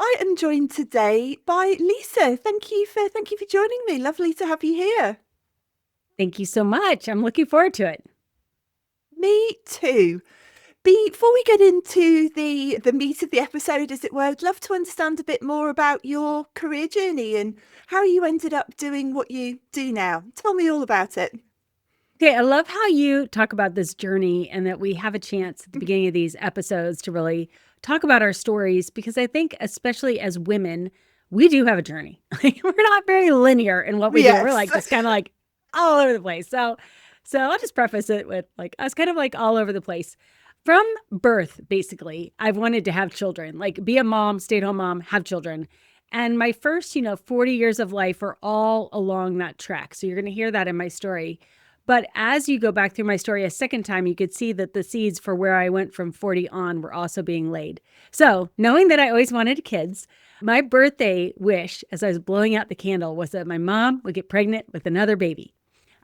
I am joined today by Lisa. Thank you for joining me. Lovely to have you here. Thank you so much. I'm looking forward to it. Me too. Before we get into the meat of the episode, as it were, I'd love to understand a bit more about your career journey and how you ended up doing what you do now. Tell me all about it. Okay, I love how you talk about this journey and that we have a chance at the beginning of these episodes to really talk about our stories because I think, especially as women, we do have a journey. We're not very linear in what we do. We're Yes. like just kind of like all over the place. So I'll just preface it with like I was kind of like all over the place. From birth, basically, I've wanted to have children, like be a mom, stay-at-home mom, have children. And my first, 40 years of life are all along that track. So you're going to hear that in my story. But as you go back through my story a second time, you could see that the seeds for where I went from 40 on were also being laid. So knowing that I always wanted kids, my birthday wish as I was blowing out the candle was that my mom would get pregnant with another baby.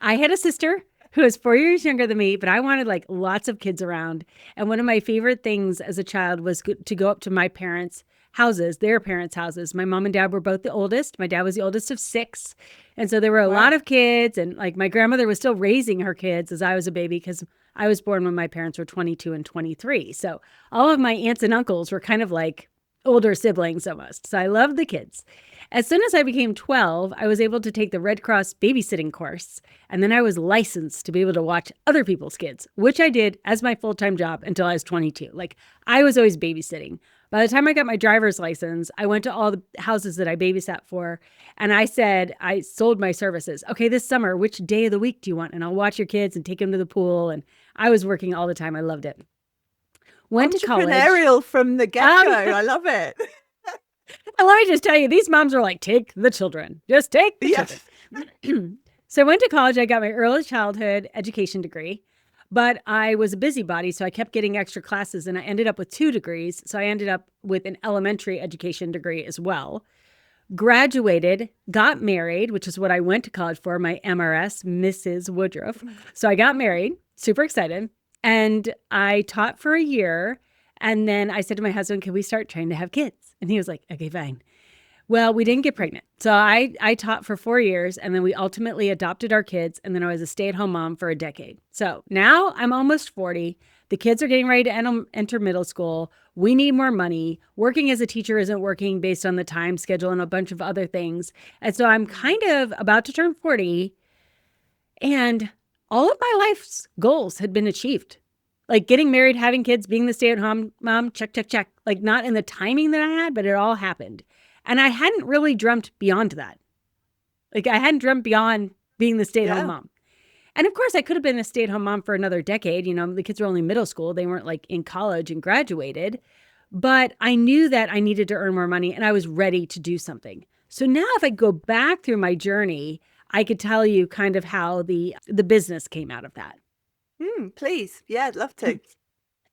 I had a sister who was 4 years younger than me, but I wanted like lots of kids around. And one of my favorite things as a child was to go up to my parents' houses, their parents' houses. My mom and dad were both the oldest. My dad was the oldest of six. And so there were a Wow. lot of kids. And like my grandmother was still raising her kids as I was a baby because I was born when my parents were 22 and 23. So all of my aunts and uncles were kind of like older siblings almost. So I loved the kids. As soon as I became 12, I was able to take the Red Cross babysitting course. And then I was licensed to be able to watch other people's kids, which I did as my full-time job until I was 22. Like I was always babysitting. By the time I got my driver's license, I went to all the houses that I babysat for. And I said, I sold my services. Okay, this summer, which day of the week do you want? And I'll watch your kids and take them to the pool. And I was working all the time. I loved it. Went to college. Entrepreneurial from the get-go. Um, I love it. And let me just tell you, these moms are like, take the children. Just take the Yes. children. So I went to college. I got my early childhood education degree, but I was a busybody. So I kept getting extra classes and I ended up with 2 degrees. So I ended up with an elementary education degree as well. Graduated, got married, which is what I went to college for, my MRS, Mrs. Woodruff. So I got married, super excited. And I taught for a year. And then I said to my husband, can we start trying to have kids? And he was like, okay, fine. Well, we didn't get pregnant. So I taught for 4 years and then we ultimately adopted our kids. And then I was a stay-at-home mom for a decade. So now I'm almost 40. The kids are getting ready to enter middle school. We need more money. Working as a teacher isn't working based on the time schedule and a bunch of other things. And so I'm kind of about to turn 40 and all of my life's goals had been achieved. Like getting married, having kids, being the stay-at-home mom, check, check, check. Like not in the timing that I had, but it all happened. And I hadn't really dreamt beyond that. Like I hadn't dreamt beyond being the stay-at-home Yeah. mom. And of course, I could have been a stay-at-home mom for another decade. The kids were only middle school. They weren't like in college and graduated. But I knew that I needed to earn more money and I was ready to do something. So now if I go back through my journey, I could tell you kind of how the business came out of that. Please. Yeah, I'd love to.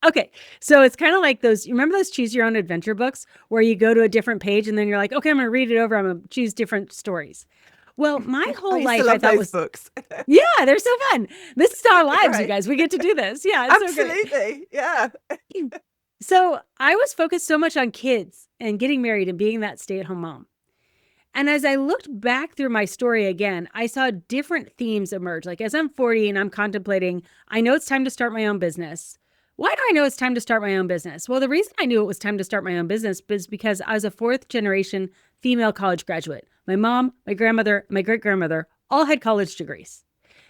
Okay. So it's kind of like you remember those choose your own adventure books where you go to a different page and then you're like, okay, I'm going to read it over. I'm going to choose different stories. Well, my I whole used to life love I thought those was, books. yeah, they're so fun. This is our lives, you Great. guys. We get to do this. Yeah, it's so great. Absolutely. Yeah. So I was focused so much on kids and getting married and being that stay-at-home mom. And as I looked back through my story again, I saw different themes emerge. Like as I'm 40 and I'm contemplating, I know it's time to start my own business. Why do I know it's time to start my own business? Well, the reason I knew it was time to start my own business is because I was a fourth generation female college graduate. My mom, my grandmother, my great-grandmother all had college degrees.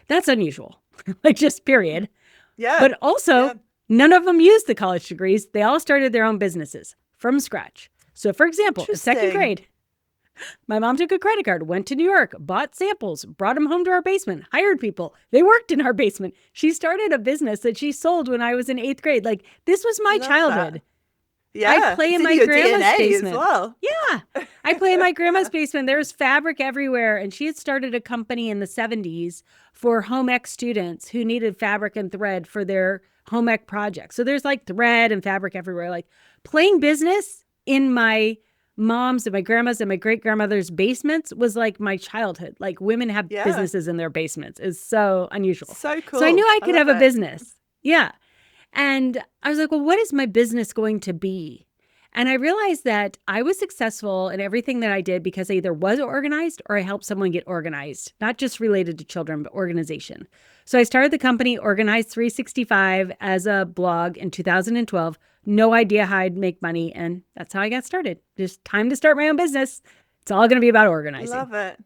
That's unusual, like just period. Yeah. But also, none of them used the college degrees. They all started their own businesses from scratch. So for example, in second Interesting. grade, my mom took a credit card, went to New York, bought samples, brought them home to our basement, hired people. They worked in our basement. She started a business that she sold when I was in 8th grade. Like this was my Love that. childhood. Yeah. I play It's in in my your grandma's DNA as basement. well. Yeah. I play in my grandma's basement. There's fabric everywhere. And she had started a company in the 70s for home ec students who needed fabric and thread for their home ec projects. So there's like thread and fabric everywhere. Like playing business in my mom's and my grandma's and my great grandmother's basements was like my childhood. Like women have Yeah. businesses in their basements. It's so unusual. So cool. So I knew I could love have a it. business. Yeah. And I was like, well, what is my business going to be? And I realized that I was successful in everything that I did because I either was organized or I helped someone get organized, not just related to children, but organization. So I started the company Organized 365 as a blog in 2012. No idea how I'd make money. And that's how I got started. Just time to start my own business. It's all going to be about organizing. Love it.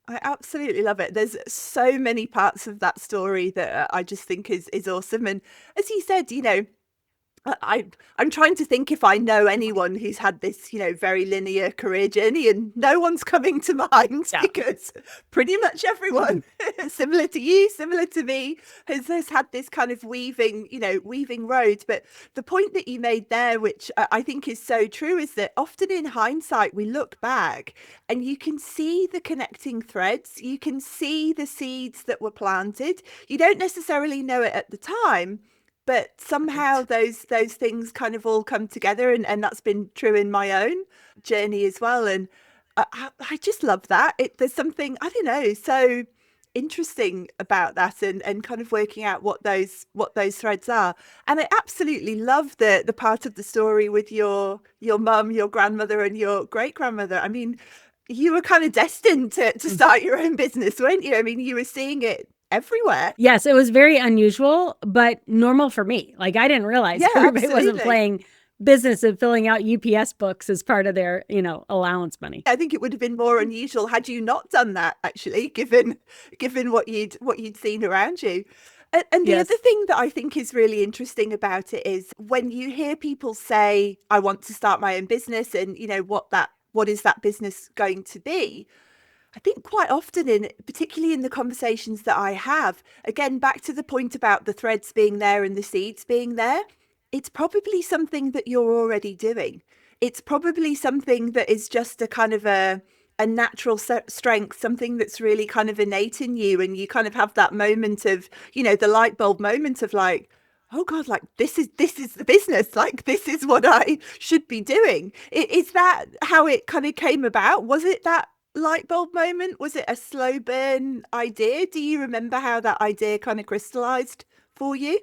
I absolutely love it. There's so many parts of that story that I just think is awesome. And as you said, I'm trying to think if I know anyone who's had this, very linear career journey, and no one's coming to mind because pretty much everyone, similar to you, similar to me, has had this kind of weaving road. But the point that you made there, which I think is so true, is that often in hindsight, we look back and you can see the connecting threads. You can see the seeds that were planted. You don't necessarily know it at the time, but somehow those things kind of all come together, and that's been true in my own journey as well. And I just love that. There's something, I don't know, so interesting about that, and kind of working out what those threads are. And I absolutely love the part of the story with your mum, your grandmother, and your great grandmother. I mean, you were kind of destined to start your own business, weren't you? I mean, you were seeing it everywhere. Yes, it was very unusual, but normal for me. Like, I didn't realize everybody wasn't playing business and filling out UPS books as part of their, allowance money. I think it would have been more unusual had you not done that, actually, given what you'd seen around you. And the other thing that I think is really interesting about it is when you hear people say, I want to start my own business, and what is that business going to be? I think quite often, particularly in the conversations that I have, again, back to the point about the threads being there and the seeds being there, it's probably something that you're already doing. It's probably something that is just a kind of a natural strength, something that's really kind of innate in you. And you kind of have that moment of, the light bulb moment of like, oh God, like this is the business, like this is what I should be doing. Is that how it kind of came about? Was it that light bulb moment? Was it a slow burn idea? Do you remember how that idea kind of crystallized for you?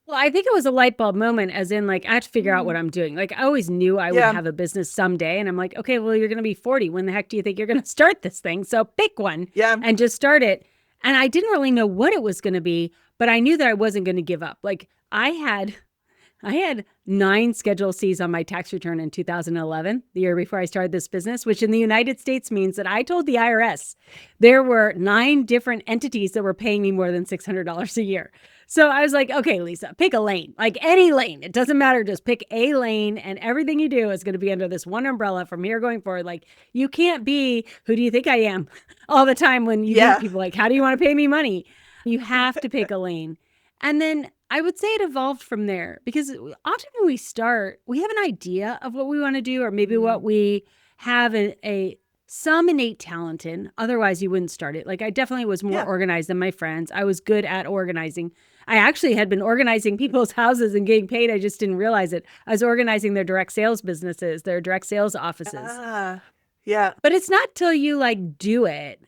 Well, I think it was a light bulb moment, as in, like, I have to figure out what I'm doing. Like, I always knew I would have a business someday. And I'm like, okay, well, you're going to be 40. When the heck do you think you're going to start this thing? So pick one and just start it. And I didn't really know what it was going to be, but I knew that I wasn't going to give up. Like, I had 9 Schedule Cs on my tax return in 2011, the year before I started this business, which in the United States means that I told the IRS there were 9 different entities that were paying me more than $600 a year. So I was like, okay, Lisa, pick a lane, like any lane. It doesn't matter. Just pick a lane, and everything you do is going to be under this one umbrella from here going forward. Like, you can't be, who do you think I am, all the time when you meet people like, how do you want to pay me money? You have to pick a lane. And then I would say it evolved from there, because often when we start, we have an idea of what we want to do, or maybe what we have some innate talent in. Otherwise, you wouldn't start it. Like, I definitely was more organized than my friends. I was good at organizing. I actually had been organizing people's houses and getting paid. I just didn't realize it. I was organizing their direct sales businesses, their direct sales offices. But it's not till you like do it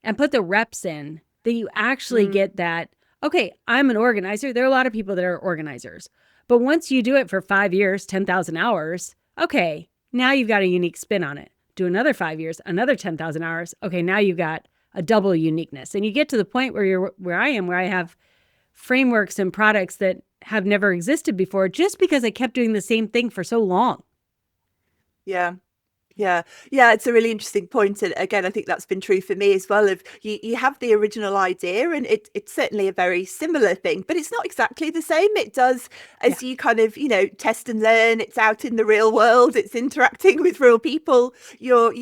and put the reps in that you actually get that, okay, I'm an organizer. There are a lot of people that are organizers. But once you do it for 5 years, 10,000 hours, okay, now you've got a unique spin on it. Do another 5 years, another 10,000 hours. Okay, now you've got a double uniqueness. And you get to the point where I am, where I have frameworks and products that have never existed before, just because I kept doing the same thing for so long. Yeah, it's a really interesting point. And again, I think that's been true for me as well. If you have the original idea, and it's certainly a very similar thing, but it's not exactly the same. It does, as you kind of, test and learn, it's out in the real world, it's interacting with real people. You're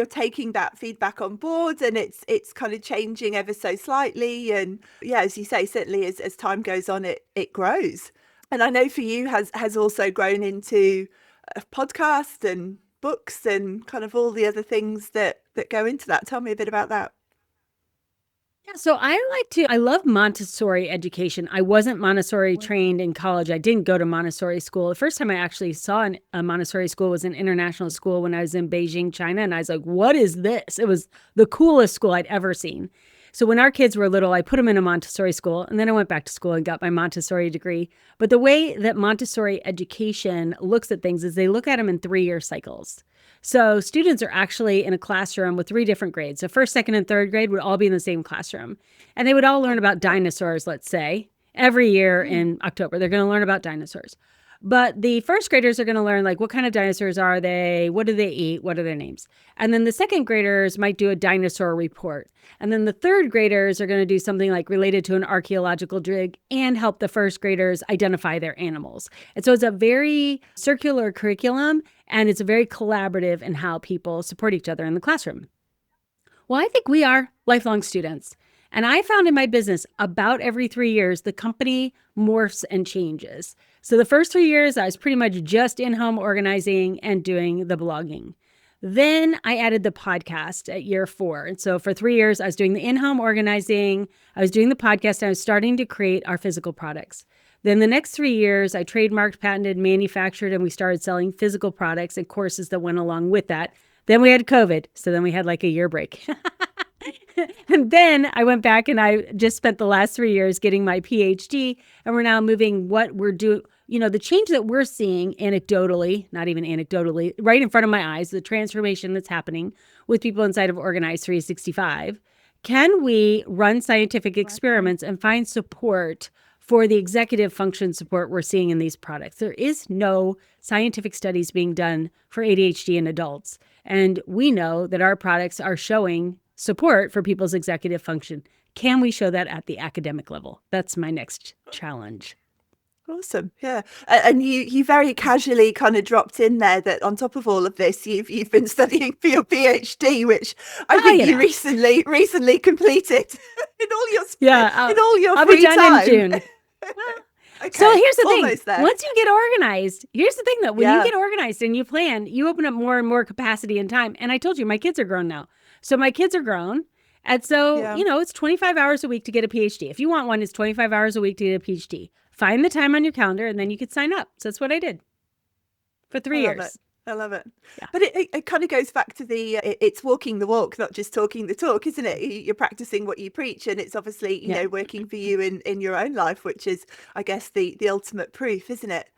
taking that feedback on board, and it's kind of changing ever so slightly. And as you say, certainly as time goes on, it grows. And I know for you has also grown into a podcast and books and kind of all the other things that go into that. Tell me a bit about that. Yeah, so I love Montessori education. I wasn't Montessori trained in college. I didn't go to Montessori school. The first time I actually saw a Montessori school was an international school when I was in Beijing, China. And I was like, what is this? It was the coolest school I'd ever seen. So when our kids were little, I put them in a Montessori school, and then I went back to school and got my Montessori degree. But the way that Montessori education looks at things is they look at them in 3-year cycles. So students are actually in a classroom with 3 different grades. So first, second, and third grade would all be in the same classroom. And they would all learn about dinosaurs, let's say. Every year in October, they're going to learn about dinosaurs. But the first graders are going to learn, like, what kind of dinosaurs are they? What do they eat? What are their names? And then the second graders might do a dinosaur report. And then the third graders are going to do something like related to an archaeological dig and help the first graders identify their animals. And so it's a very circular curriculum, and it's very collaborative in how people support each other in the classroom. Well, I think we are lifelong students. And I found in my business about every 3 years, the company morphs and changes. So the first 3 years, I was pretty much just in-home organizing and doing the blogging. Then I added the podcast at year 4. And so for 3 years, I was doing the in-home organizing, I was doing the podcast, and I was starting to create our physical products. Then the next 3 years, I trademarked, patented, manufactured, and we started selling physical products and courses that went along with that. Then we had COVID. So then we had like a year break. And then I went back and I just spent the last 3 years getting my PhD, and we're now moving what we're doing. The change that we're seeing anecdotally, not even anecdotally, right in front of my eyes, the transformation that's happening with people inside of Organized 365. Can we run scientific experiments and find support for the executive function support we're seeing in these products? There is no scientific studies being done for ADHD in adults. And we know that our products are showing support for people's executive function. Can we show that at the academic level? That's my next challenge. Awesome. Yeah. And you very casually kind of dropped in there that on top of all of this, you've been studying for your PhD, which I think you recently completed in all your I'll free be done time. in June. Okay, so here's the thing. There. Once you get organized, here's the thing though, when you get organized and you plan, you open up more and more capacity and time. And I told you, my kids are grown now. So my kids are grown. And so, it's 25 hours a week to get a PhD. If you want one, it's 25 hours a week to get a PhD. Find the time on your calendar and then you could sign up. So that's what I did for 3 years. I love it. Yeah. But it kind of goes back to it's walking the walk, not just talking the talk, isn't it? You're practicing what you preach, and it's obviously, you know, working for you in your own life, which is, I guess, the ultimate proof, isn't it?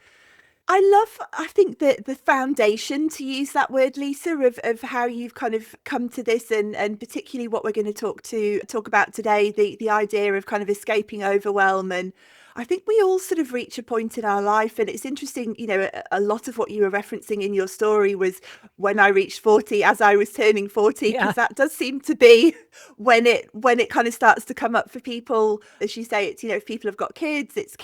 I think that the foundation, to use that word, Lisa, of how you've kind of come to this, and particularly what we're going to talk about today, the idea of kind of escaping overwhelm. And I think we all sort of reach a point in our life, and it's interesting, a lot of what you were referencing in your story was when I reached 40, as I was turning 40, because that does seem to be when it kind of starts to come up for people. As you say, it's, if people have got kids, it's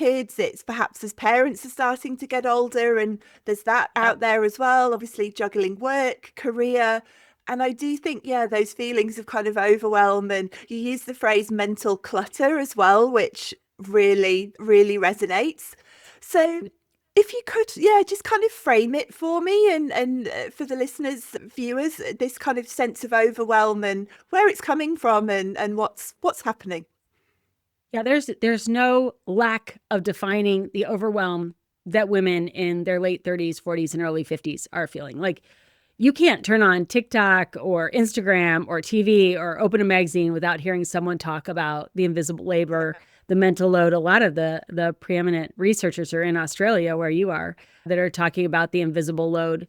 perhaps as parents are starting to get older, and there's that out there as well, obviously juggling work, career. And I do think, those feelings of kind of overwhelm, and you use the phrase mental clutter as well, which really, really resonates. So if you could, just kind of frame it for me and for the listeners, viewers, this kind of sense of overwhelm and where it's coming from and what's happening. Yeah, there's no lack of defining the overwhelm that women in their late 30s, 40s, and early 50s are feeling. Like, you can't turn on TikTok or Instagram or TV or open a magazine without hearing someone talk about the invisible labor, the mental load. A lot of the preeminent researchers are in Australia, where you are, that are talking about the invisible load.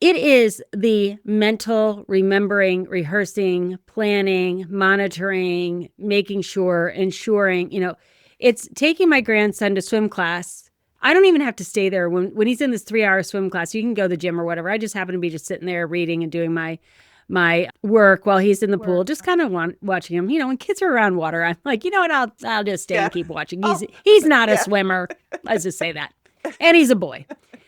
It is the mental remembering, rehearsing, planning, monitoring, making sure, ensuring, it's taking my grandson to swim class. I don't even have to stay there when he's in this 3-hour swim class. You can go to the gym or whatever. I just happen to be just sitting there reading and doing my work while he's in the pool, just kind of watching him. When kids are around water, I'm like, you know what? I'll just stay and keep watching. He's not a swimmer. Let's just say that. And he's a boy.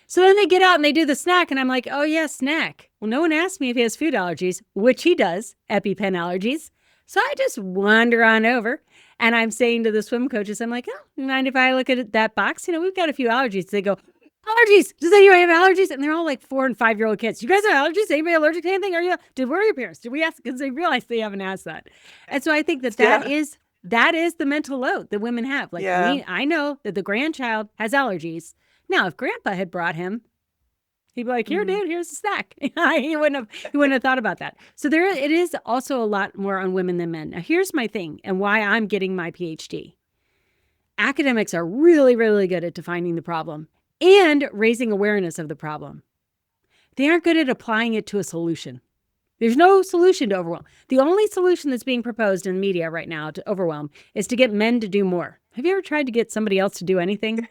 So then they get out and they do the snack, and I'm like, oh yeah, snack. Well, no one asked me if he has food allergies, which he does, EpiPen allergies. So I just wander on over, and I'm saying to the swim coaches, I'm like, mind if I look at that box? We've got a few allergies. They go, allergies? Does anyone have allergies? And they're all like 4 and 5-year-old kids. You guys have allergies? Anybody allergic to anything? Where are your parents? Did we ask? Because they realize they haven't asked that. And so I think that is the mental load that women have. Like, I know that the grandchild has allergies. Now, if grandpa had brought him He'd be like, here, dude, here's a snack. he wouldn't have thought about that. So it is also a lot more on women than men. Now, here's my thing and why I'm getting my PhD. Academics are really, really good at defining the problem and raising awareness of the problem. They aren't good at applying it to a solution. There's no solution to overwhelm. The only solution that's being proposed in media right now to overwhelm is to get men to do more. Have you ever tried to get somebody else to do anything?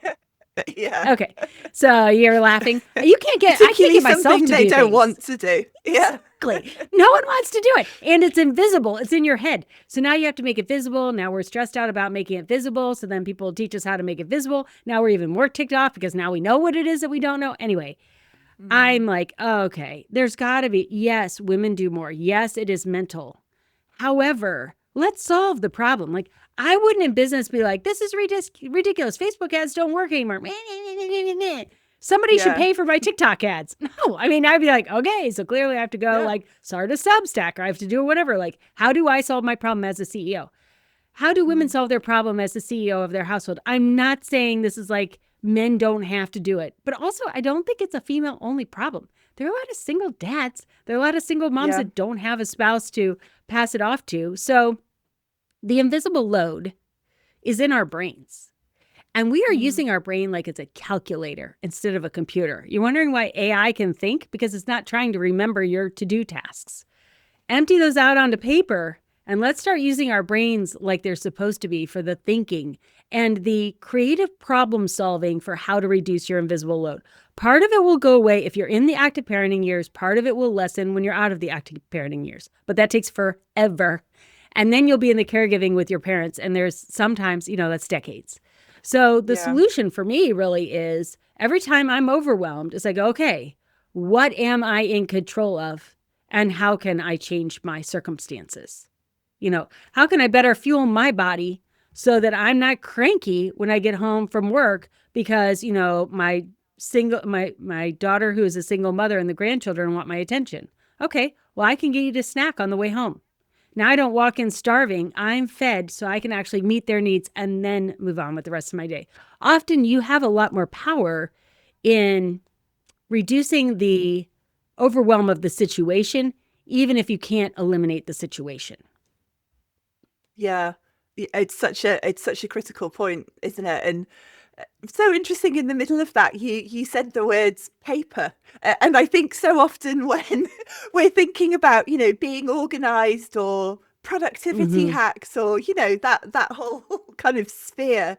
Yeah. Okay. So you're laughing. I can't get myself something to they do don't things. want to do. Yeah. Exactly. No one wants to do it. And it's invisible. It's in your head. So now you have to make it visible. Now we're stressed out about making it visible. So then people teach us how to make it visible. Now we're even more ticked off because now we know what it is that we don't know. Anyway, I'm like, okay, there's got to be, yes, women do more. Yes, it is mental. However, let's solve the problem. Like, I wouldn't in business be like, this is ridiculous. Facebook ads don't work anymore. Somebody should pay for my TikTok ads. No, I mean, I'd be like, okay, so clearly I have to go like start a Substack or I have to do whatever. Like, how do I solve my problem as a CEO? How do women solve their problem as the CEO of their household? I'm not saying this is like men don't have to do it, but also I don't think it's a female only problem. There are a lot of single dads. There are a lot of single moms that don't have a spouse to pass it off to. So the invisible load is in our brains. And we are using our brain like it's a calculator instead of a computer. You're wondering why AI can think? Because it's not trying to remember your to-do tasks. Empty those out onto paper and let's start using our brains like they're supposed to be for the thinking and the creative problem solving for how to reduce your invisible load. Part of it will go away if you're in the active parenting years. Part of it will lessen when you're out of the active parenting years. But that takes forever. And then you'll be in the caregiving with your parents. And there's sometimes, that's decades. So the solution for me really is every time I'm overwhelmed is I go, okay, what am I in control of? And how can I change my circumstances? How can I better fuel my body so that I'm not cranky when I get home from work because, my daughter who is a single mother and the grandchildren want my attention. Okay, well, I can get you a snack on the way home. Now I don't walk in starving. I'm fed so I can actually meet their needs and then move on with the rest of my day. Often you have a lot more power in reducing the overwhelm of the situation, even if you can't eliminate the situation. Yeah, it's such a critical point, isn't it? And so interesting in the middle of that, you said the words paper. And I think so often when we're thinking about, being organized or productivity hacks or, that whole kind of sphere,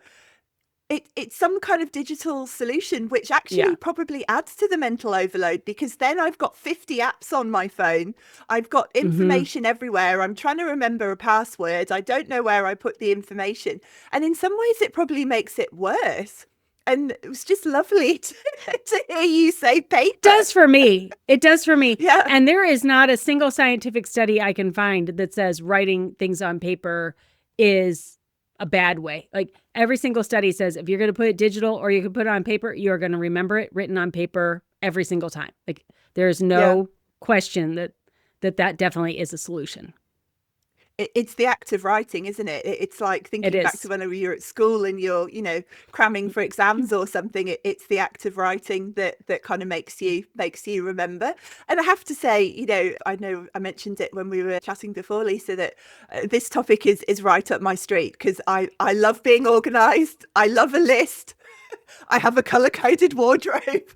it's some kind of digital solution, which actually probably adds to the mental overload because then I've got 50 apps on my phone. I've got information everywhere. I'm trying to remember a password. I don't know where I put the information. And in some ways, it probably makes it worse. And it was just lovely to hear you say paper. It does for me. Yeah. And there is not a single scientific study I can find that says writing things on paper is a bad way. Like every single study says, if you're going to put it digital or you can put it on paper, you're going to remember it written on paper every single time. Like there's no question that definitely is a solution. It's the act of writing, isn't it? It's like thinking back to whenever you're at school and you're, cramming for exams or something. It's the act of writing that kind of makes you remember. And I have to say, I know I mentioned it when we were chatting before, Lisa, that this topic is right up my street because I love being organized. I love a list. I have a color-coded wardrobe.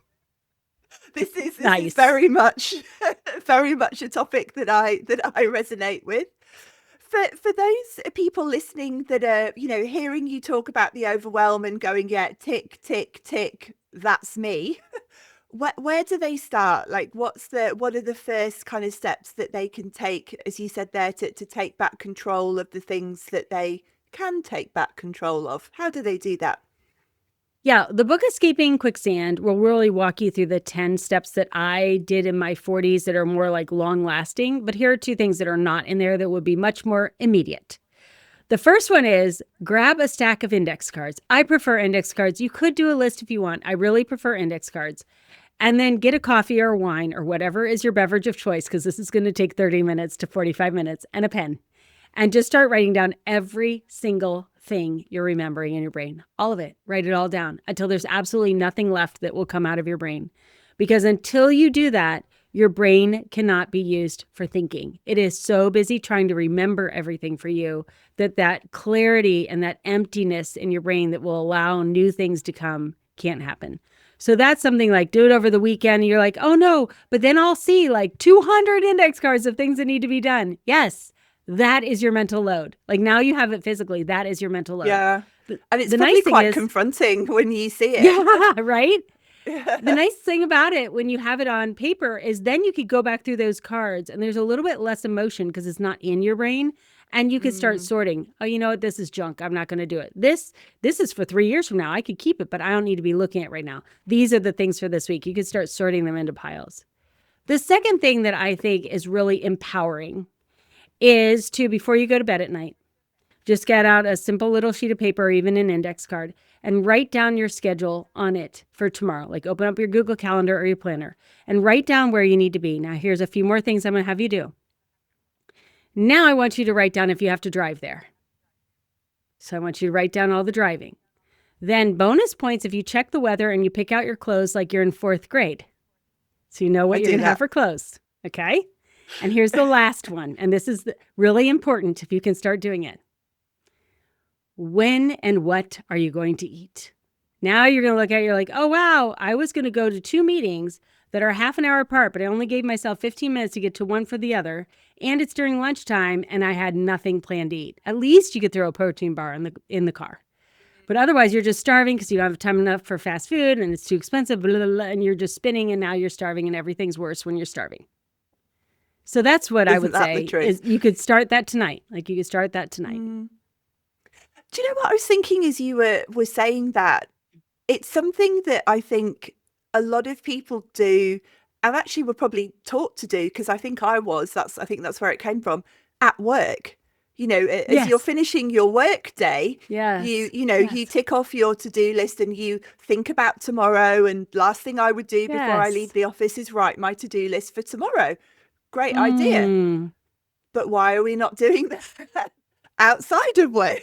This is very much a topic that I resonate with. For those people listening that are, hearing you talk about the overwhelm and going, tick, tick, tick, that's me. Where do they start? Like, what are the first kind of steps that they can take, as you said there, to take back control of the things that they can take back control of? How do they do that? Yeah, the book Escaping Quicksand will really walk you through the 10 steps that I did in my 40s that are more like long lasting. But here are 2 things that are not in there that would be much more immediate. The first one is grab a stack of index cards. I prefer index cards. You could do a list if you want. I really prefer index cards. And then get a coffee or wine or whatever is your beverage of choice, because this is going to take 30 minutes to 45 minutes, and a pen. And just start writing down every single thing you're remembering in your brain. All of it. Write it all down until there's absolutely nothing left that will come out of your brain. Because until you do that, your brain cannot be used for thinking. It is so busy trying to remember everything for you that clarity and that emptiness in your brain that will allow new things to come can't happen. So that's something like do it over the weekend. And you're like, oh no, but then I'll see like 200 index cards of things that need to be done. Yes, that is your mental load. Like now you have it physically. That is your mental load. Yeah. And it's the probably nice thing quite is, confronting when you see it. Yeah, right? The nice thing about it when you have it on paper is then you could go back through those cards and there's a little bit less emotion because it's not in your brain. And you can start sorting. Oh, you know what? This is junk. I'm not going to do it. This is for 3 years from now. I could keep it, but I don't need to be looking at it right now. These are the things for this week. You could start sorting them into piles. The second thing that I think is really empowering is to, before you go to bed at night, just get out a simple little sheet of paper or even an index card and write down your schedule on it for tomorrow. Like open up your Google Calendar or your planner and write down where you need to be. Now, here's a few more things I'm going to have you do. Now I want you to write down if you have to drive there. So I want you to write down all the driving. Then bonus points if you check the weather and you pick out your clothes like you're in 4th grade. So you know what you're going to have for clothes. Okay? And here's the last one. And this is really important if you can start doing it. When and what are you going to eat? Now you're going to look at it, you're like, oh, wow, I was going to go to 2 meetings that are half an hour apart, but I only gave myself 15 minutes to get to one for the other. And it's during lunchtime and I had nothing planned to eat. At least you could throw a protein bar in the car. But otherwise you're just starving because you don't have time enough for fast food and it's too expensive, blah, blah, blah, and you're just spinning and now you're starving and everything's worse when you're starving. So that's what I would say is you could start that tonight. Like you could start that tonight. Do you know what I was thinking as you were saying that? It's something that I think a lot of people do and actually were probably taught to do because I think I think that's where it came from at work. You know, as you're finishing your work day, you tick off your to-do list and you think about tomorrow. And last thing I would do before I leave the office is write my to-do list for tomorrow. Great idea. But why are we not doing that outside of work?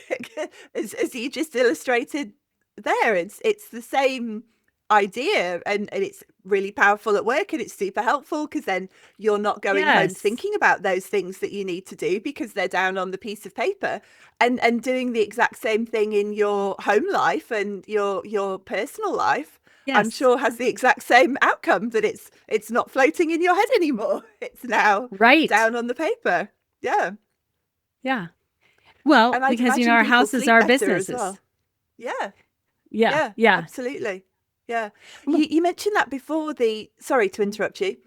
as you just illustrated there, it's the same idea and it's really powerful at work and it's super helpful because then you're not going home thinking about those things that you need to do because they're down on the piece of paper and doing the exact same thing in your home life and your personal life. I'm sure has the exact same outcome that it's not floating in your head anymore. It's now down on the paper. Yeah. Well, because our houses are businesses. Well. Yeah, absolutely. Yeah. You mentioned that before sorry to interrupt you.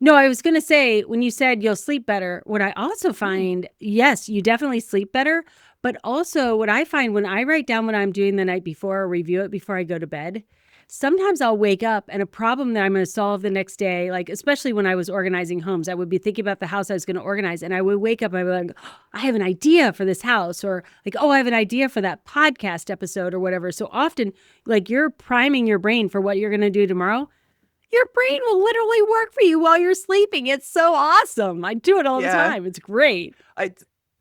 No, I was going to say, when you said you'll sleep better, what I also find, yes, you definitely sleep better. But also what I find when I write down what I'm doing the night before or review it before I go to bed, sometimes I'll wake up and a problem that I'm going to solve the next day, like especially when I was organizing homes, I would be thinking about the house I was going to organize and I would wake up and I'd be like, oh, I have an idea for this house or like, oh, I have an idea for that podcast episode or whatever. So often like you're priming your brain for what you're going to do tomorrow. Your brain will literally work for you while you're sleeping. It's so awesome. I do it all the time. It's great.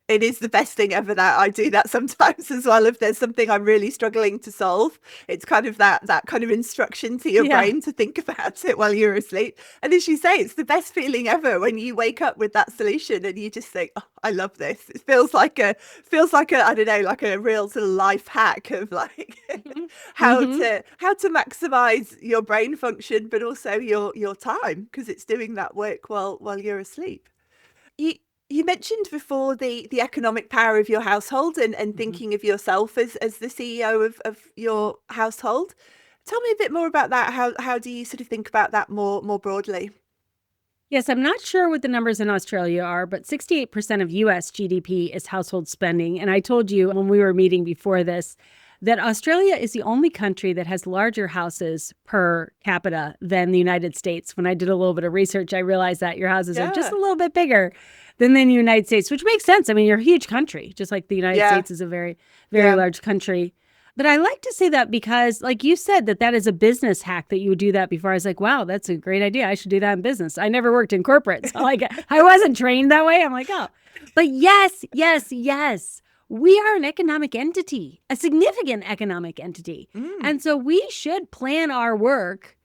It is the best thing ever that I do that sometimes as well. If there's something I'm really struggling to solve, it's kind of that kind of instruction to your brain to think about it while you're asleep. And as you say, it's the best feeling ever when you wake up with that solution and you just think, oh, I love this. It feels like a I don't know, like a real sort of life hack of like how to maximize your brain function, but also your time because it's doing that work while you're asleep. You mentioned before the economic power of your household and thinking of yourself as the CEO of your household. Tell me a bit more about that. How do you sort of think about that more broadly? Yes, I'm not sure what the numbers in Australia are, but 68% of US GDP is household spending. And I told you when we were meeting before this that Australia is the only country that has larger houses per capita than the United States. When I did a little bit of research, I realized that your houses are just a little bit bigger than the United States, which makes sense. I mean, you're a huge country, just like the United States is a very, very large country. But I like to say that because, like you said, that is a business hack that you would do that before. I was like, wow, that's a great idea. I should do that in business. I never worked in corporate, so like I wasn't trained that way. I'm like, oh. But yes. We are an economic entity, a significant economic entity. And so we should plan our work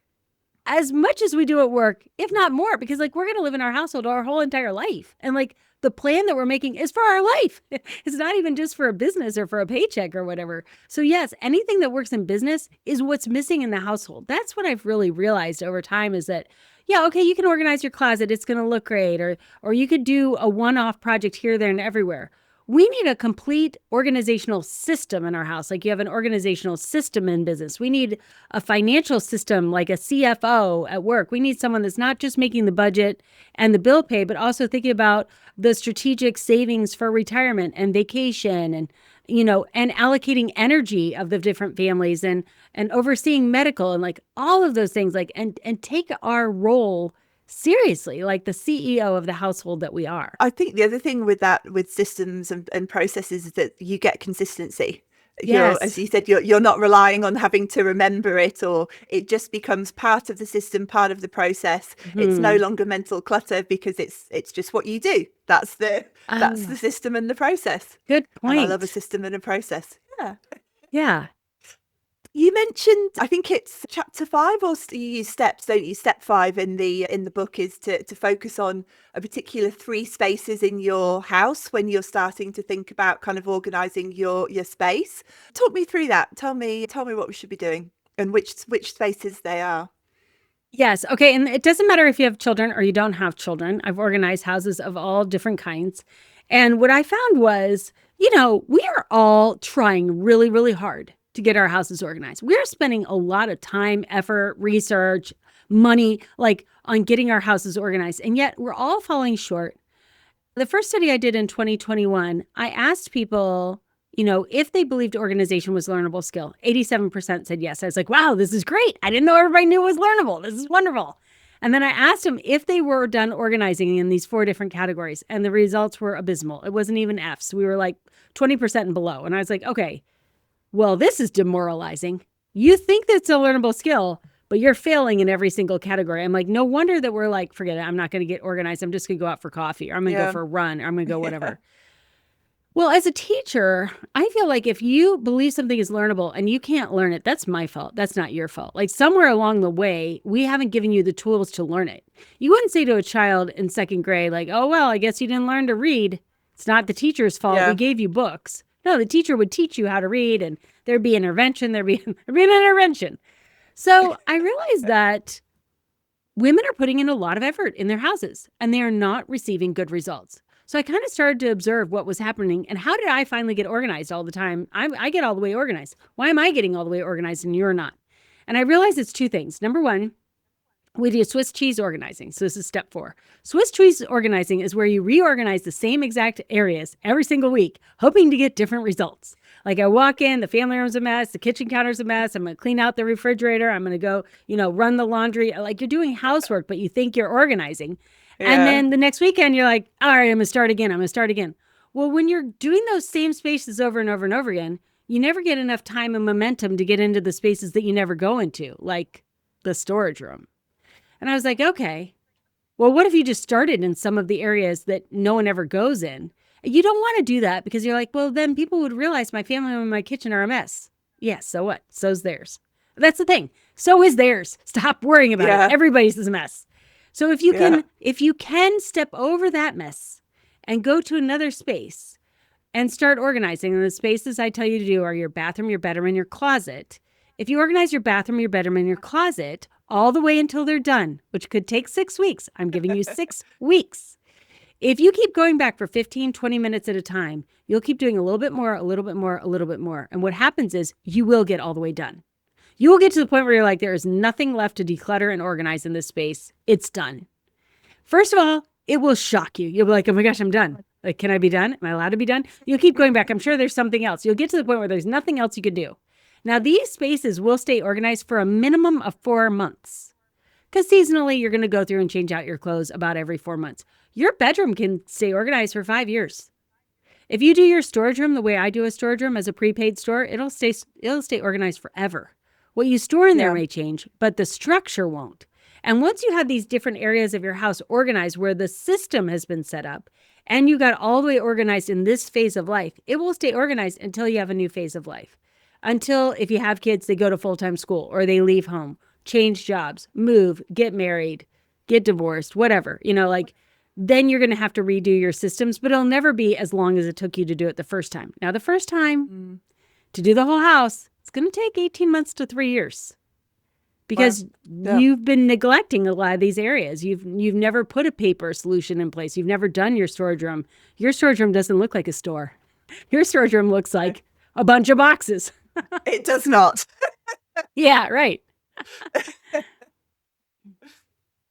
as much as we do at work, if not more, because like we're going to live in our household our whole entire life. And like the plan that we're making is for our life. It's not even just for a business or for a paycheck or whatever. So yes, anything that works in business is what's missing in the household. That's what I've really realized over time is that, yeah, okay, you can organize your closet. It's going to look great. Or you could do a one-off project here, there, and everywhere. We need a complete organizational system in our house. Like you have an organizational system in business. We need a financial system like a CFO at work. We need someone that's not just making the budget and the bill pay, but also thinking about the strategic savings for retirement and vacation and, and allocating energy of the different families and overseeing medical and like all of those things, like, and take our role seriously, like the CEO of the household that we are. I think the other thing with that, with systems and processes, is that you get consistency. Yes. As you said, you're not relying on having to remember it, or it just becomes part of the system, part of the process. It's no longer mental clutter because it's just what you do. That's the system and the process. Good point. And I love a system and a process. Yeah. You mentioned, I think it's chapter 5, or you use steps, don't you? Step 5 in the book is to focus on a particular 3 spaces in your house when you're starting to think about kind of organizing your space. Talk me through that. Tell me what we should be doing and which spaces they are. Yes. Okay. And it doesn't matter if you have children or you don't have children. I've organized houses of all different kinds. And what I found was, we are all trying really, really hard to get our houses organized. We're spending a lot of time, effort, research, money, like on getting our houses organized. And yet we're all falling short. The first study I did in 2021, I asked people, if they believed organization was a learnable skill. 87% said yes. I was like, wow, this is great. I didn't know everybody knew it was learnable. This is wonderful. And then I asked them if they were done organizing in these 4 different categories. And the results were abysmal. It wasn't even Fs. We were like 20% and below. And I was like, okay, well, this is demoralizing. You think that's a learnable skill, but you're failing in every single category. I'm like, no wonder that we're like, forget it. I'm not going to get organized. I'm just going to go out for coffee, or I'm going to go for a run, or I'm going to go whatever. Well, as a teacher, I feel like if you believe something is learnable and you can't learn it, that's my fault. That's not your fault. Like somewhere along the way, we haven't given you the tools to learn it. You wouldn't say to a child in 2nd grade, like, oh, well, I guess you didn't learn to read. It's not the teacher's fault. We gave you books. No, the teacher would teach you how to read, and there'd be intervention. There'd be an intervention. So I realized that women are putting in a lot of effort in their houses, and they are not receiving good results. So I kind of started to observe what was happening, and how did I finally get organized all the time? I get all the way organized. Why am I getting all the way organized and you're not? And I realized it's 2 things. Number 1, we do Swiss cheese organizing. So this is step 4. Swiss cheese organizing is where you reorganize the same exact areas every single week, hoping to get different results. Like I walk in, the family room's a mess, the kitchen counter's a mess. I'm going to clean out the refrigerator. I'm going to go, run the laundry. Like you're doing housework, but you think you're organizing. Yeah. And then the next weekend, you're like, all right, I'm going to start again. Well, when you're doing those same spaces over and over and over again, you never get enough time and momentum to get into the spaces that you never go into, like the storage room. And I was like, okay, well, what if you just started in some of the areas that no one ever goes in? You don't want to do that because you're like, well, then people would realize my family room and my kitchen are a mess. Yes, so what? So's theirs. That's the thing. So is theirs. Stop worrying about it. Everybody's is a mess. So if you can step over that mess and go to another space and start organizing, and the spaces I tell you to do are your bathroom, your bedroom, and your closet. If you organize your bathroom, your bedroom, and your closet all the way until they're done, which could take 6 weeks, I'm giving you 6 weeks. If you keep going back for 15, 20 minutes at a time, you'll keep doing a little bit more, a little bit more, a little bit more. And what happens is you will get all the way done. You will get to the point where you're like, there is nothing left to declutter and organize in this space. It's done. First of all, it will shock you. You'll be like, oh my gosh, I'm done. Like, can I be done? Am I allowed to be done? You'll keep going back. I'm sure there's something else. You'll get to the point where there's nothing else you can do. Now, these spaces will stay organized for a minimum of 4 months. Because seasonally, you're going to go through and change out your clothes about every 4 months. Your bedroom can stay organized for 5 years. If you do your storage room the way I do a storage room as a prepaid store, it'll stay organized forever. What you store in there may change, but the structure won't. And once you have these different areas of your house organized where the system has been set up and you got all the way organized in this phase of life, it will stay organized until you have a new phase of life. Until if you have kids, they go to full-time school or they leave home. change jobs, move, get married, get divorced, whatever, like then you're going to have to redo your systems, but it'll never be as long as it took you to do it the first time. Now, the first time to do the whole house, it's going to take 18 months to 3 years because you've been neglecting a lot of these areas. You've never put a paper solution in place. You've never done your storage room. Your storage room doesn't look like a store. Your storage room looks like a bunch of boxes. It does not. Yeah, right.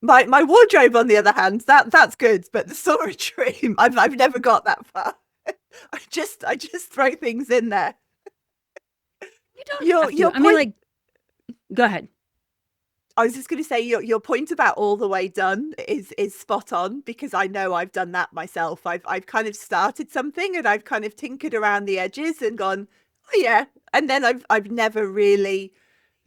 My wardrobe, on the other hand, that's good, but the storage room, I've never got that far. I just throw things in there. You don't have to. I mean, go ahead. I was just going to say your point about all the way done is spot on, because I know I've done that myself. I've kind of started something and I've kind of tinkered around the edges and gone, oh yeah, and then I've never really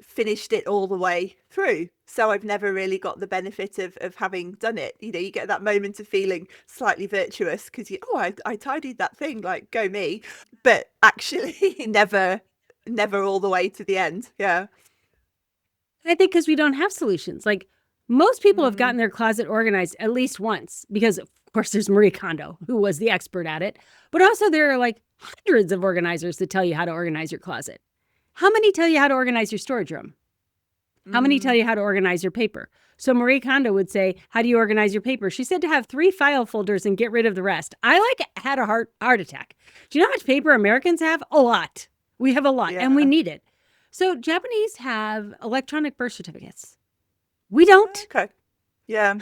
finished it all the way through. So I've never really got the benefit of having done it. You get that moment of feeling slightly virtuous because I tidied that thing, like go me, but actually never all the way to the end. Yeah. I think because we don't have solutions. Like most people have gotten their closet organized at least once because, of course, there's Marie Kondo, who was the expert at it. But also there are like hundreds of organizers that tell you how to organize your closet. How many tell you how to organize your storage room? How many tell you how to organize your paper? So Marie Kondo would say, how do you organize your paper? She said to have 3 file folders and get rid of the rest. I had a heart attack. Do you know how much paper Americans have? A lot. We have a lot and we need it. So Japanese have electronic birth certificates. We don't. Okay. Yeah.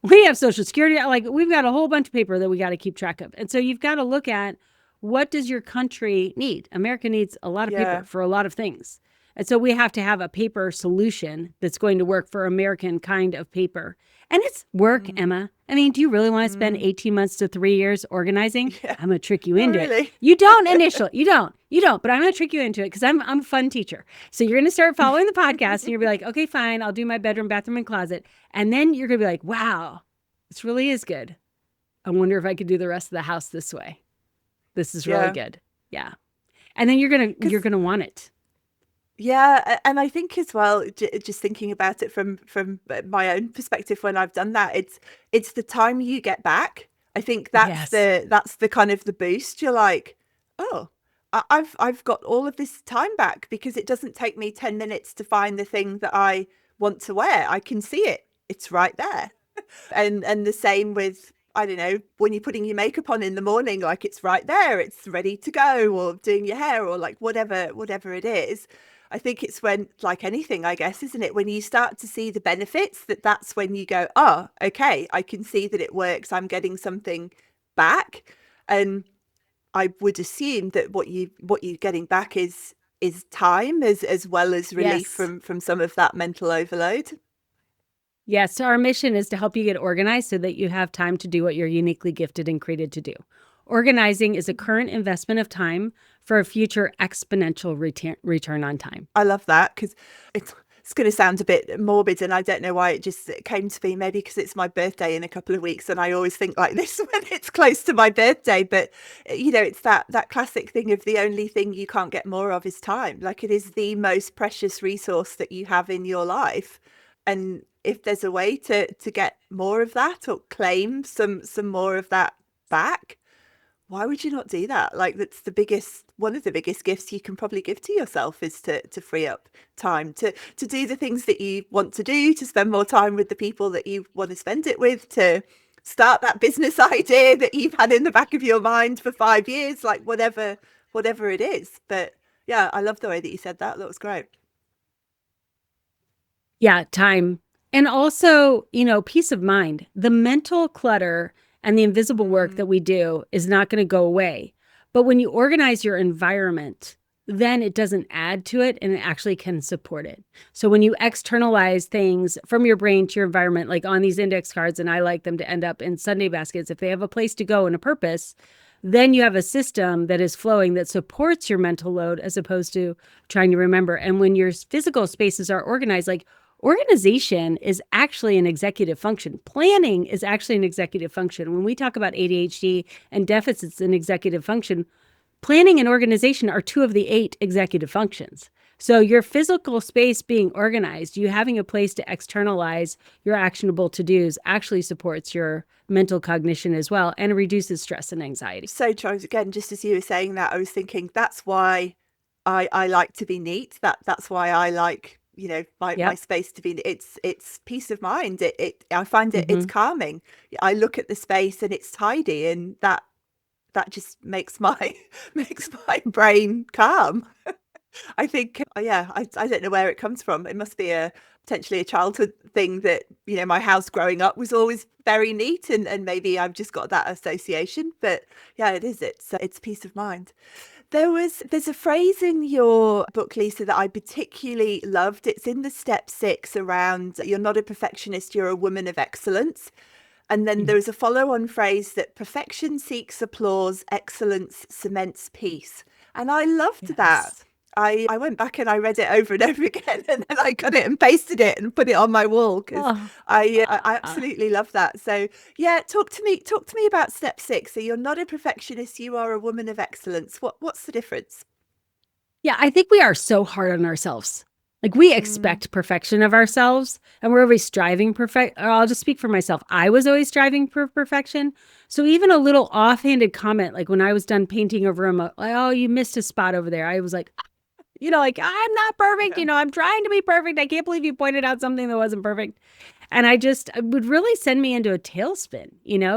We have Social Security. Like we've got a whole bunch of paper that we got to keep track of. And so you've got to look at what does your country need? America needs a lot of paper for a lot of things. And so we have to have a paper solution that's going to work for American kind of paper. And it's work, Emma. I mean, do you really want to spend 18 months to 3 years organizing? Yeah. I'm going to trick you into it. You don't initially. You don't. But I'm going to trick you into it because I'm a fun teacher. So you're going to start following the podcast and you'll be like, okay, fine. I'll do my bedroom, bathroom, and closet. And then you're going to be like, wow, this really is good. I wonder if I could do the rest of the house this way. This is really good. Yeah. And then you're going to want it. Yeah, and I think as well, just thinking about it from my own perspective, when I've done that, it's the time you get back. I think that's the kind of the boost. You're like, oh, I've got all of this time back because it doesn't take me 10 minutes to find the thing that I want to wear. I can see it. It's right there. And the same with, I don't know, when you're putting your makeup on in the morning, like it's right there. It's ready to go, or doing your hair, or like whatever it is. I think it's when, like anything, I guess, isn't it? When you start to see the benefits, that's when you go, oh, okay, I can see that it works. I'm getting something back. And I would assume that what you're getting back is time as well as relief from some of that mental overload. Yes. So our mission is to help you get organized so that you have time to do what you're uniquely gifted and created to do. Organizing is a current investment of time for a future exponential return on time. I love that because it's going to sound a bit morbid, and I don't know why it just came to me. Maybe because it's my birthday in a couple of weeks, and I always think like this when it's close to my birthday. But it's that classic thing of the only thing you can't get more of is time. Like it is the most precious resource that you have in your life, and if there's a way to get more of that or claim some more of that back, why would you not do that? Like that's one of the biggest gifts you can probably give to yourself is to free up time to do the things that you want to do, to spend more time with the people that you want to spend it with, to start that business idea that you've had in the back of your mind for 5 years, like whatever it is. But yeah, I love the way that you said that. That was great. Yeah, time. And also, peace of mind. The mental clutter and the invisible work that we do is not going to go away. But when you organize your environment, then it doesn't add to it and it actually can support it. So when you externalize things from your brain to your environment, like on these index cards, and I like them to end up in Sunday baskets, if they have a place to go and a purpose, then you have a system that is flowing that supports your mental load as opposed to trying to remember. And when your physical spaces are organized, like organization is actually an executive function. Planning is actually an executive function. When we talk about ADHD and deficits in executive function, planning and organization are 2 of the 8 executive functions. So your physical space being organized, you having a place to externalize your actionable to-dos actually supports your mental cognition as well and reduces stress and anxiety. So Charles, again, just as you were saying that, I was thinking that's why I like to be neat. That's why I like, my Yep. space to be, it's peace of mind. I find it's Mm-hmm. calming. I look at the space and it's tidy, and that just makes my makes my brain calm. I think, yeah, I don't know where it comes from. It must be potentially a childhood thing that, my house growing up was always very neat, and maybe I've just got that association. But yeah, it is. It's peace of mind. There's a phrase in your book, Lisa, that I particularly loved. It's in the step 6 around you're not a perfectionist, you're a woman of excellence. And then there's a follow-on phrase that perfection seeks applause, excellence cements peace. And I loved that. Yes. I went back and I read it over and over again, and then I cut it and pasted it and put it on my wall because Oh, I absolutely love that. So yeah, talk to me about step 6. So you're not a perfectionist, you are a woman of excellence. What's the difference? yeah, I think we are so hard on ourselves. Like we Mm, expect perfection of ourselves and we're always striving perfect. Or I'll just speak for myself. I was always striving for perfection. So even a little offhanded comment, like when I was done painting a room, like, oh, you missed a spot over there. I was like, like I'm not perfect. yeah, I'm trying to be perfect. I can't believe you pointed out something that wasn't perfect. And it would really send me into a tailspin,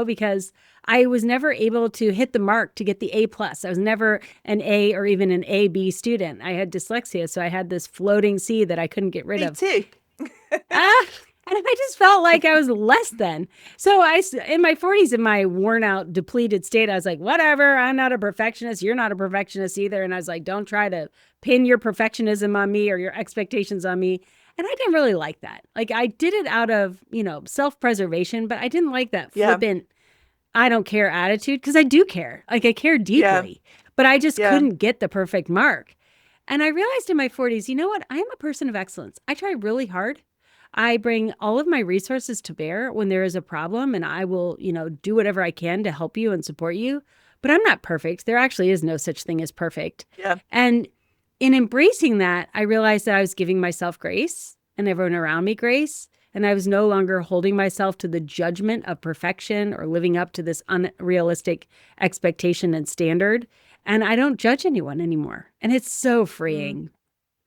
because I was never able to hit the mark to get the A plus. I was never an A or even an AB student. I had dyslexia, so I had this floating C that I couldn't get rid me of. too. Ah, and I just felt like I was less than. So in my 40s, in my worn out, depleted state, I was like, whatever, I'm not a perfectionist. You're not a perfectionist either. And I was like, don't try to pin your perfectionism on me or your expectations on me. And I didn't really like that. Like I did it out of, self-preservation, but I didn't like that Yeah, flippant, I don't care attitude because I do care. Like I care yeah, deeply, but I just yeah, couldn't get the perfect mark. And I realized in my 40s, you know what? I am a person of excellence. I try really hard. I bring all of my resources to bear when there is a problem, and I will, do whatever I can to help you and support you. But I'm not perfect. There actually is no such thing as perfect. yeah. And in embracing that, I realized that I was giving myself grace and everyone around me grace. And I was no longer holding myself to the judgment of perfection or living up to this unrealistic expectation and standard. And I don't judge anyone anymore. And it's so Mm. freeing.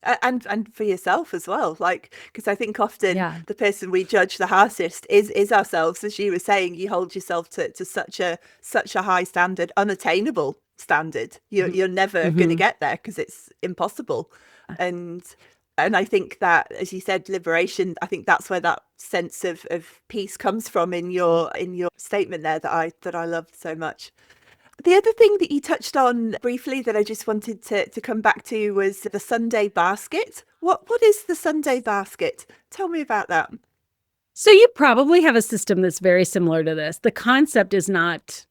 And for yourself as well, like, because I think often Yeah. the person we judge the hardest is ourselves. As you were saying, you hold yourself to such a high standard, unattainable standard. You're never going to Mm-hmm. get there because it's impossible. And and I think that, as you said, liberation, I think that's where that sense of peace comes from in your statement there that I loved so much. The other thing that you touched on briefly that I just wanted to come back to was the Sunday basket. What is the Sunday basket? Tell me about that. So you probably have a system that's very similar to this. The concept is not,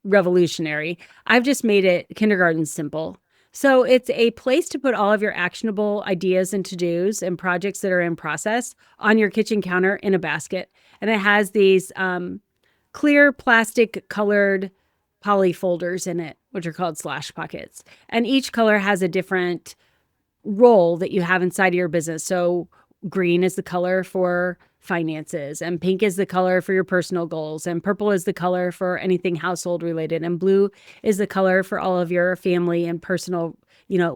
revolutionary. I've just made it kindergarten simple. So it's a place to put all of your actionable ideas and to-dos and projects that are in process on your kitchen counter in a basket. And it has these clear plastic colored poly folders in it, which are called slash pockets. And each color has a different role that you have inside of your business. So green is the color for finances, and pink is the color for your personal goals, and purple is the color for anything household related, and blue is the color for all of your family and personal,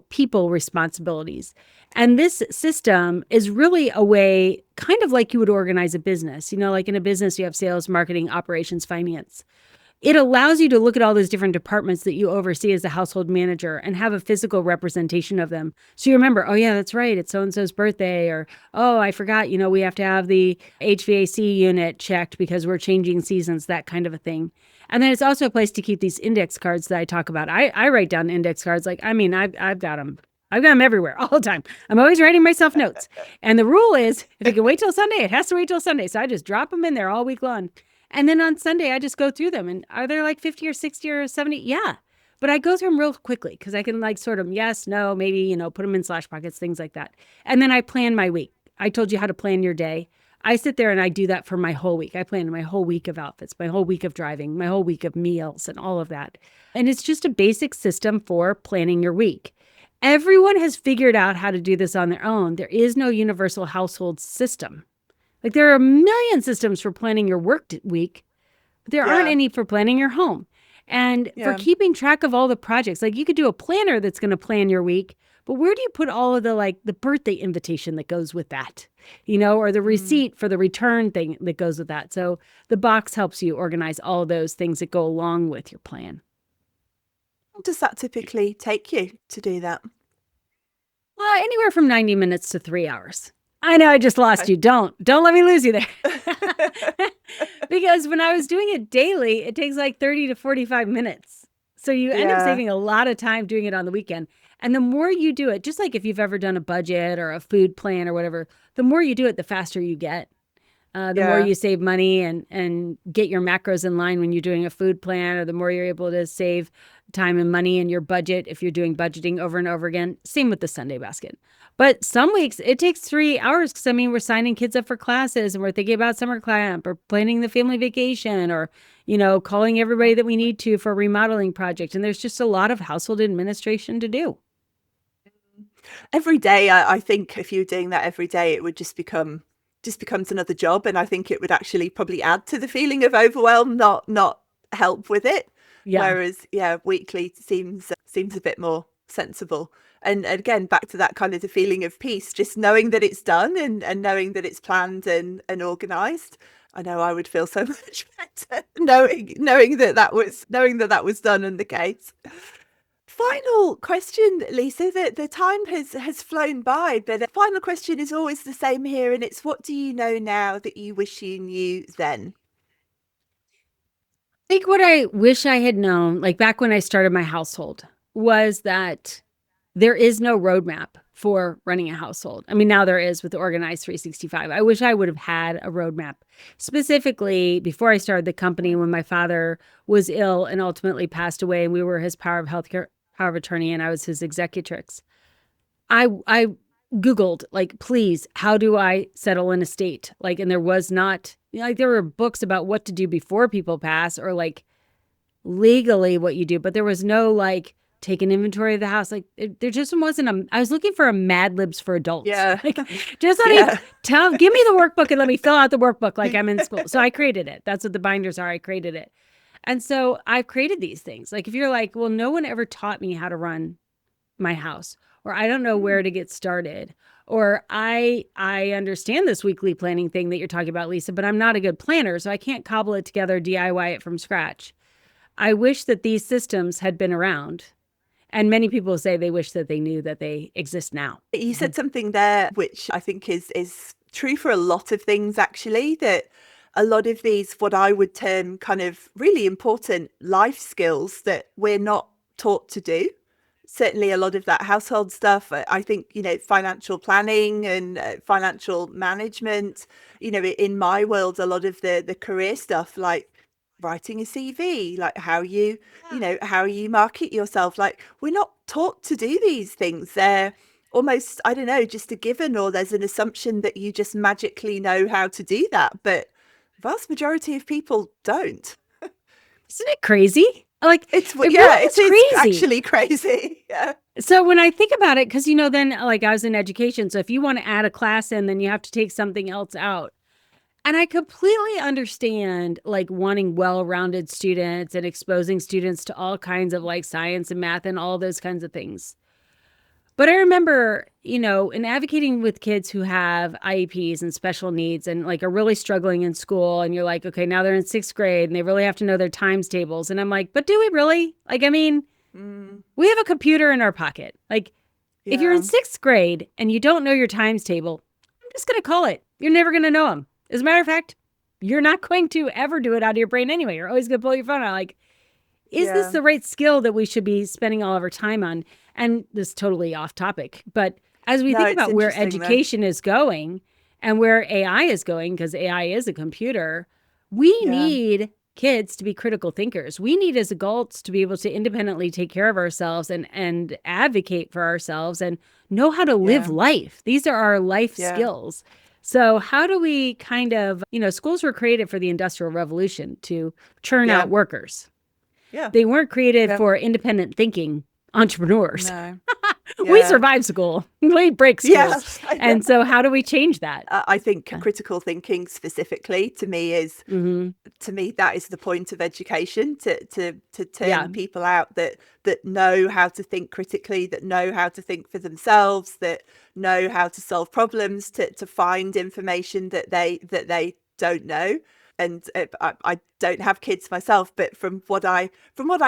people responsibilities. And this system is really a way, kind of like you would organize a business. Like in a business, you have sales, marketing, operations, finance. It allows you to look at all those different departments that you oversee as a household manager and have a physical representation of them. So you remember, oh, yeah, that's right. It's so and so's birthday. Or, oh, I forgot, we have to have the HVAC unit checked because we're changing seasons, that kind of a thing. And then it's also a place to keep these index cards that I talk about. I write down index cards. Like, I've got them. I've got them everywhere all the time. I'm always writing myself notes. And the rule is if it can wait till Sunday, it has to wait till Sunday. So I just drop them in there all week long. And then on Sunday, I just go through them. And are there like 50 or 60 or 70? Yeah. But I go through them real quickly because I can like sort of yes, no, maybe, put them in slash pockets, things like that. And then I plan my week. I told you how to plan your day. I sit there and I do that for my whole week. I plan my whole week of outfits, my whole week of driving, my whole week of meals and all of that. And it's just a basic system for planning your week. Everyone has figured out how to do this on their own. There is no universal household system. Like there are a million systems for planning your work week, but there aren't Yeah. any for planning your home. And for Yeah. keeping track of all the projects, like you could do a planner that's going to plan your week, but where do you put all of the like the birthday invitation that goes with that, or the receipt for the return thing that goes with that? So the box helps you organize all of those things that go along with your plan. How does that typically take you to do that? Well, anywhere from 90 minutes to 3 hours. I know I just lost Okay. you. Don't let me lose you there. Because when I was doing it daily, it takes like 30 to 45 minutes. So you end up Yeah. saving a lot of time doing it on the weekend. And the more you do it, just like if you've ever done a budget or a food plan or whatever, the more you do it, the faster you get. The more Yeah. you save money and get your macros in line when you're doing a food plan, or the more you're able to save time and money in your budget if you're doing budgeting over and over again. Same with the Sunday basket. But some weeks it takes 3 hours because we're signing kids up for classes and we're thinking about summer camp or planning the family vacation or, calling everybody that we need to for a remodeling project. And there's just a lot of household administration to do. Every day, I think if you were doing that every day, it would just becomes another job, and I think it would actually probably add to the feeling of overwhelm, not help with it. Yeah. Whereas, weekly seems a bit more sensible. And again, back to that kind of the feeling of peace, just knowing that it's done and knowing that it's planned and organized. I know I would feel so much better knowing that was done and the case. Final question, Lisa. The time has flown by, but the final question is always the same here, and it's what do you know now that you wish you knew then? I think what I wish I had known, like back when I started my household, was that there is no roadmap for running a household. Now there is with the Organized 365. I wish I would have had a roadmap. Specifically, before I started the company, when my father was ill and ultimately passed away, and we were his power of attorney, and I was his executrix. I Googled, like, please, how do I settle an estate? Like, and there was not, there were books about what to do before people pass or like legally what you do, but there was no like take an inventory of the house. Like there just wasn't I was looking for a Mad Libs for adults. Yeah. Like, just let me give me the workbook and let me fill out the workbook like I'm in school. So I created it. That's what the binders are. I created it. And so I've created these things. Like if you're like, well, no one ever taught me how to run my house, or I don't know where to get started, or I understand this weekly planning thing that you're talking about, Lisa, but I'm not a good planner, so I can't cobble it together, DIY it from scratch. I wish that these systems had been around. And many people say they wish that they knew that they exist now. You said something there which I think is true for a lot of things, actually, that a lot of these, what I would term kind of really important life skills that we're not taught to do. Certainly a lot of that household stuff, I think, financial planning and financial management, in my world, a lot of the career stuff, like writing a CV, like how you market yourself. Like we're not taught to do these things. They're almost, I don't know, just a given, or there's an assumption that you just magically know how to do that. But vast majority of people don't. Isn't it crazy? Like It is crazy. Actually crazy. Yeah. So when I think about it, because then like I was in education, so if you want to add a class in, then you have to take something else out. And I completely understand like wanting well-rounded students and exposing students to all kinds of like science and math and all those kinds of things. But I remember, in advocating with kids who have IEPs and special needs and like are really struggling in school, and you're like, okay, now they're in 6th grade and they really have to know their times tables. And I'm like, but do we really? Like, we have a computer in our pocket. Like, if you're in 6th grade and you don't know your times table, I'm just going to call it. You're never going to know them. As a matter of fact, you're not going to ever do it out of your brain anyway. You're always going to pull your phone out. Like, is this the right skill that we should be spending all of our time on? And this is totally off topic. But as we think about where education is going and where AI is going, because AI is a computer, we need kids to be critical thinkers. We need as adults to be able to independently take care of ourselves and advocate for ourselves and know how to live life. These are our life skills. So how do we kind of, schools were created for the Industrial Revolution to churn out workers. Yeah. They weren't created for independent thinking entrepreneurs. No. We Yeah. survive school. We break schools. Yes. I know. And so how do we change that? I think critical thinking specifically to me is that is the point of education, to turn people out that know how to think critically, that know how to think for themselves, that know how to solve problems, to find information that they don't know. And I don't have kids myself, but from what I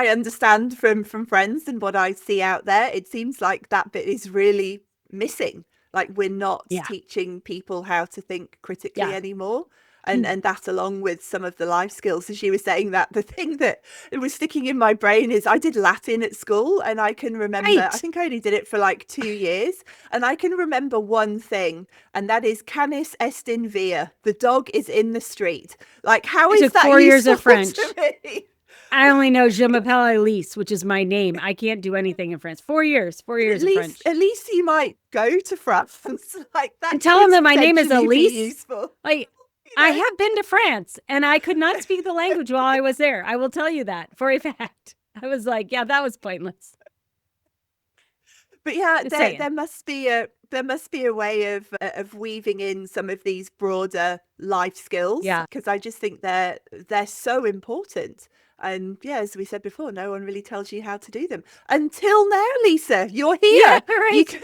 understand from friends and what I see out there, it seems like that bit is really missing. Like we're not teaching people how to think critically anymore. And that, along with some of the life skills, as you were saying, that the thing that was sticking in my brain is I did Latin at school, and I can remember, I think I only did it for like 2 years, and I can remember one thing, and that is canis est in via. The dog is in the street. Like, how is that 4 years of French. To me? I only know Je m'appelle Elise, which is my name. I can't do anything in France. 4 years of French. At least you might go to France like that. And tell them that my name is Elise. Useful. Like, I have been to France, and I could not speak the language while I was there. I will tell you that for a fact. I was like, yeah, that was pointless. But yeah, there must be a way of weaving in some of these broader life skills. Yeah, because I just think they're so important. And yeah, as we said before, no one really tells you how to do them until now. Lisa, you're here. Yeah, right.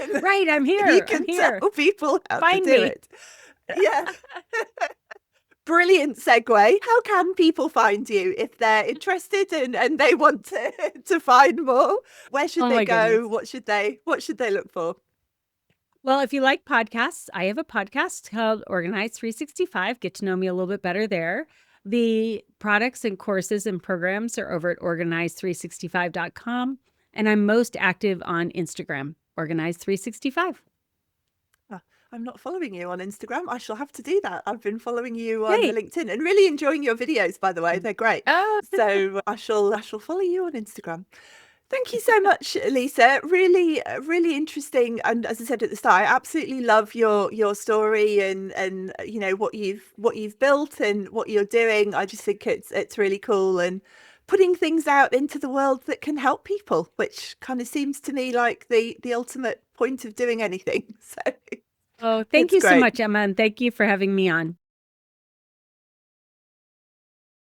I'm here. You can tell people how to do it. Yeah. Brilliant segue. How can people find you if they're interested and they want to find more? Where should they go? What should they look for? Well, if you like podcasts, I have a podcast called Organised 365. Get to know me a little bit better there. The products and courses and programs are over at organized365.com. And I'm most active on Instagram, Organized365. I'm not following you on Instagram. I shall have to do that. I've been following you on LinkedIn and really enjoying your videos, by the way. They're great. Oh. So I shall follow you on Instagram. Thank you so much, Lisa. Really, really interesting. And as I said at the start, I absolutely love your story and you know what you've built and what you're doing. I just think it's really cool, and putting things out into the world that can help people, which kind of seems to me like the ultimate point of doing anything. So thank you so much, Emma, and thank you for having me on.